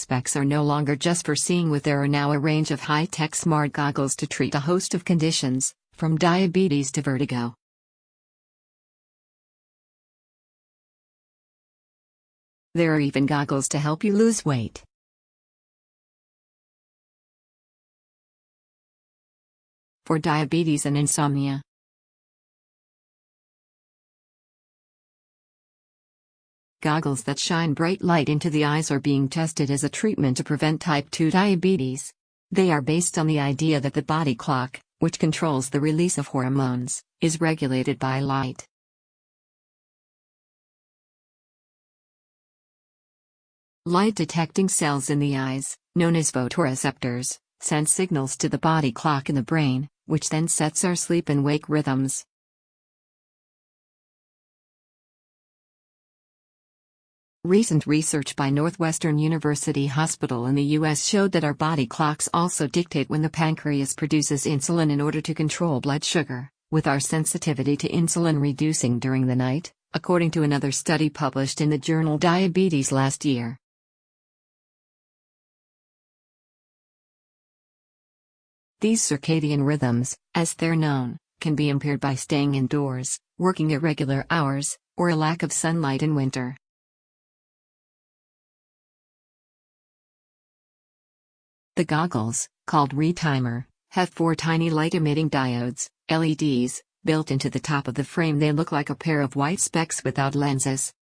specs are no longer just for seeing with. There are now a range of high-tech smart goggles to treat a host of conditions, from diabetes to vertigo. There are even goggles to help you lose weight. For diabetes and insomnia. Goggles that shine bright light into the eyes are being tested as a treatment to prevent type 2 diabetes. They are based on the idea that the body clock, which controls the release of hormones, is regulated by light. Light-detecting cells in the eyes, known as photoreceptors, send signals to the body clock in the brain, which then sets our sleep and wake rhythms. Recent research by Northwestern University Hospital in the U.S. showed that our body clocks also dictate when the pancreas produces insulin in order to control blood sugar, with our sensitivity to insulin reducing during the night, according to another study published in the journal Diabetes last year. These circadian rhythms, as they're known, can be impaired by staying indoors, working irregular hours, or a lack of sunlight in winter. The goggles, called retimer, have 4 tiny light-emitting diodes, LEDs, built into the top of the frame. They look like a pair of white specks without lenses.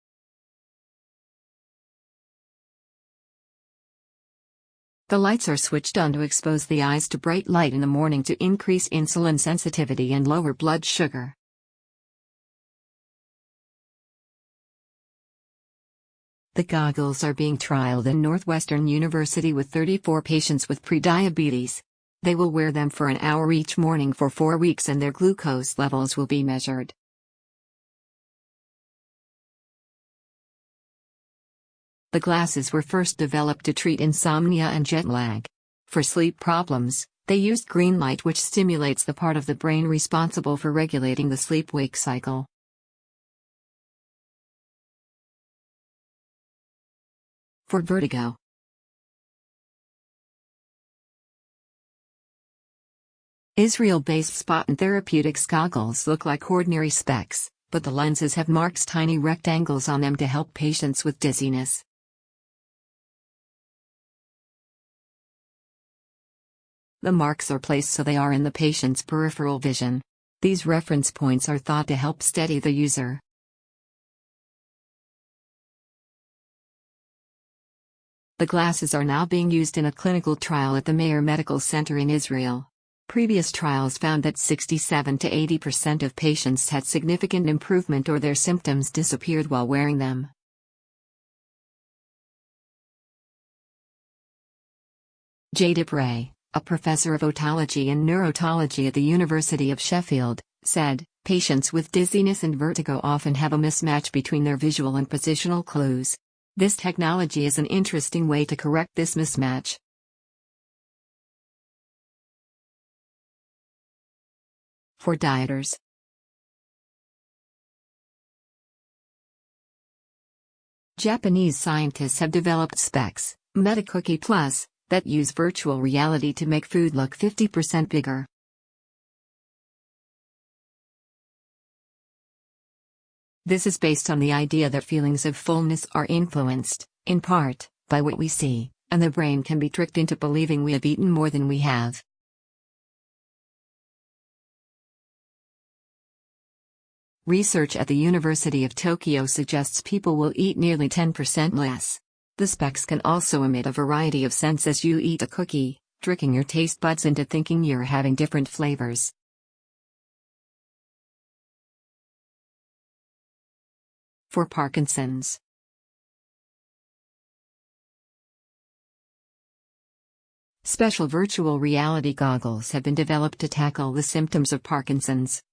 The lights are switched on to expose the eyes to bright light in the morning to increase insulin sensitivity and lower blood sugar. The goggles are being trialed in Northwestern University with 34 patients with prediabetes. They will wear them for an hour each morning for 4 weeks and their glucose levels will be measured. The glasses were first developed to treat insomnia and jet lag. For sleep problems, they used green light, which stimulates the part of the brain responsible for regulating the sleep-wake cycle. For vertigo. Israel-based Spot Therapeutics goggles look like ordinary specs, but the lenses have marked tiny rectangles on them to help patients with dizziness. The marks are placed so they are in the patient's peripheral vision. These reference points are thought to help steady the user. The glasses are now being used in a clinical trial at the Meir Medical Center in Israel. Previous trials found that 67 to 80% of patients had significant improvement or their symptoms disappeared while wearing them. Jadip Ray, a professor of otology and neurotology at the University of Sheffield, said, "Patients with dizziness and vertigo often have a mismatch between their visual and positional clues. This technology is an interesting way to correct this mismatch." For dieters. Japanese scientists have developed specs, MetaCookie Plus, that use virtual reality to make food look 50% bigger. This is based on the idea that feelings of fullness are influenced, in part, by what we see, and the brain can be tricked into believing we have eaten more than we have. Research at the University of Tokyo suggests people will eat nearly 10% less. The specs can also emit a variety of scents as you eat a cookie, tricking your taste buds into thinking you're having different flavors. For Parkinson's. Special virtual reality goggles have been developed to tackle the symptoms of Parkinson's.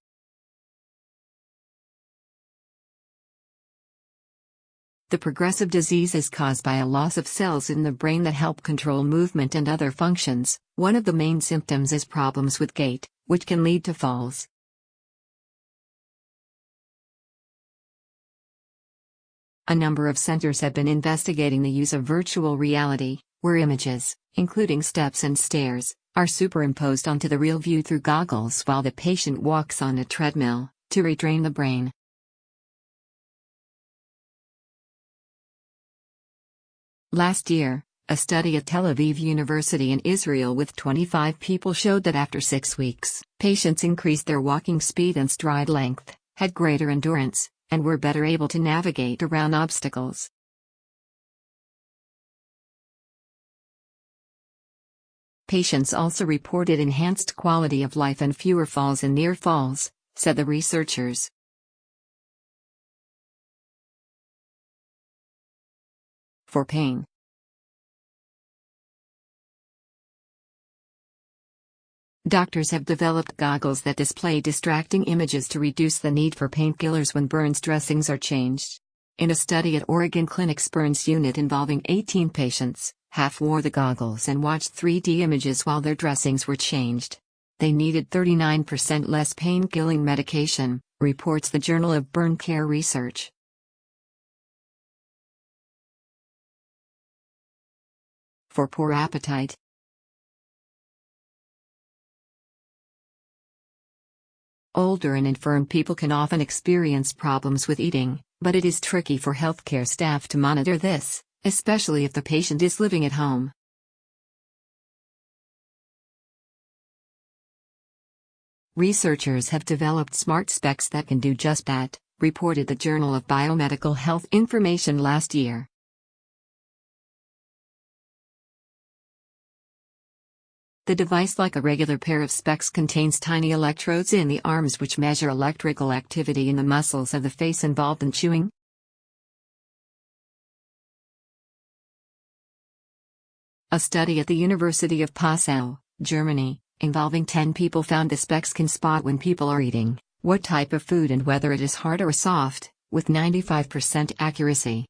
The progressive disease is caused by a loss of cells in the brain that help control movement and other functions. One of the main symptoms is problems with gait, which can lead to falls. A number of centers have been investigating the use of virtual reality, where images, including steps and stairs, are superimposed onto the real view through goggles while the patient walks on a treadmill, to retrain the brain. Last year, a study at Tel Aviv University in Israel with 25 people showed that after 6 weeks, patients increased their walking speed and stride length, had greater endurance, and were better able to navigate around obstacles. Patients also reported enhanced quality of life and fewer falls and near falls, said the researchers. For pain. Doctors have developed goggles that display distracting images to reduce the need for painkillers when burns dressings are changed. In a study at Oregon Clinic's burns unit involving 18 patients, half wore the goggles and watched 3D images while their dressings were changed. They needed 39% less pain-killing medication, reports the Journal of Burn Care Research. For poor appetite. Older and infirm people can often experience problems with eating, but it is tricky for healthcare staff to monitor this, especially if the patient is living at home. Researchers have developed smart specs that can do just that, reported the Journal of Biomedical Health Information last year. The device, like a regular pair of specs, contains tiny electrodes in the arms which measure electrical activity in the muscles of the face involved in chewing. A study at the University of Passau, Germany, involving 10 people found the specs can spot when people are eating, what type of food and whether it is hard or soft, with 95% accuracy.